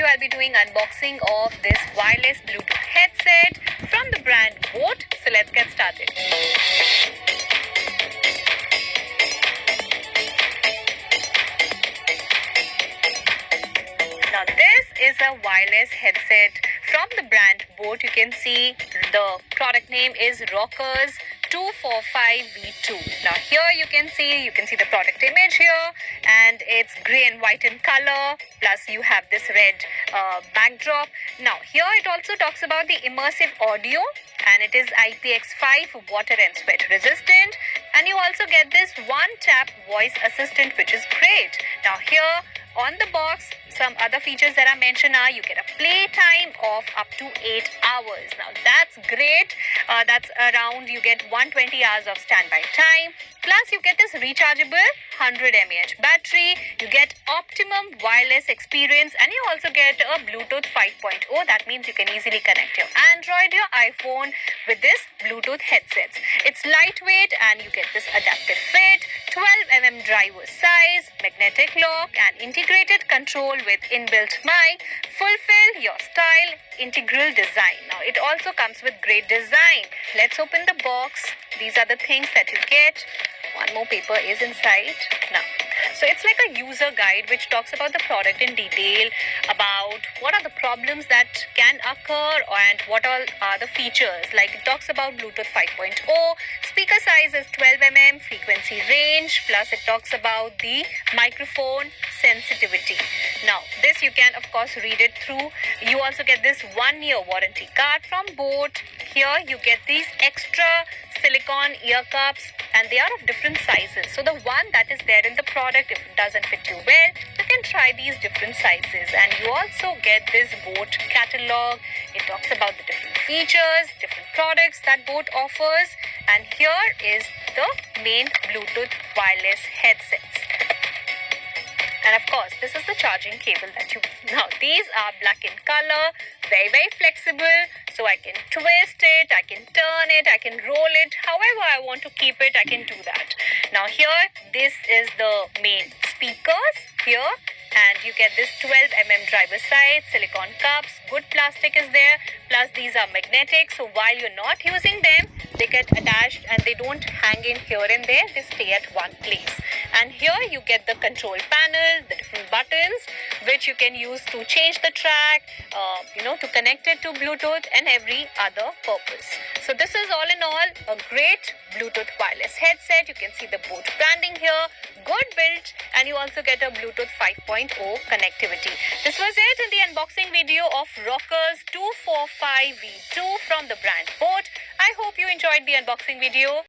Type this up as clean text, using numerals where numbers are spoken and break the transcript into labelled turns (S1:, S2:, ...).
S1: video, I'll be doing unboxing of this wireless Bluetooth headset from the brand boAt. So let's get started. Now this is a wireless headset from the brand boAt. You can see the product name is Rockerz 245V2. Now here you can see the product image here, and it's gray and white in color, plus you have this red backdrop. Now here it also talks about the immersive audio, and it is IPX5 water and sweat resistant, and you also get this one tap voice assistant, which is great. Now here on the box, some other features that are mentioned are you get a play time of up to 8 hours. Now that's great. That's around, you get 120 hours of standby time. Plus you get this rechargeable 100 mAh battery. You get optimum wireless experience, and you also get a Bluetooth 5.0. That means you can easily connect your Android, your iPhone with this Bluetooth headsets. It's lightweight, and you get this adaptive fit, 12mm driver size, magnetic lock, and integrated control with inbuilt mic. Fulfill your style, integral design. Now it also comes with great design. Let's open the box. These are the things that you get. One more paper is inside. Now, so it's like a user guide which talks about the product in detail, about what are the problems that can occur and what all are the features. Like it talks about Bluetooth 5.0, speaker size is 12mm, frequency range, plus it talks about the microphone sensitivity. Now this you can of course read it through. You also get this 1-year warranty card from boAt. Here you get these extra silicone ear cups, and they are of different sizes. So the one that is there in the product, if it doesn't fit you well, you can try these different sizes. And you also get this boAt catalog. It talks about the different features, different products that boAt offers. And here is the main Bluetooth wireless headsets. And of course, this is the charging cable that you... Now, these are black in color, very flexible. So I can twist it, I can turn it, I can roll it. However I want to keep it, I can do that. Now here, this is the main speakers here. And you get this 12mm driver side, silicone cups, good plastic is there. Plus these are magnetic, so while you're not using them, they get attached and they don't hang in here and there. They stay at one place. And here you get the control panel, the different buttons, which you can use to change the track, to connect it to Bluetooth and every other purpose. So this is all in all a great Bluetooth wireless headset. You can see the boAt branding here, good build, and you also get a Bluetooth 5.0 connectivity. This was it in the unboxing video of Rockerz 245V2 from the brand boAt. I hope you enjoyed the unboxing video.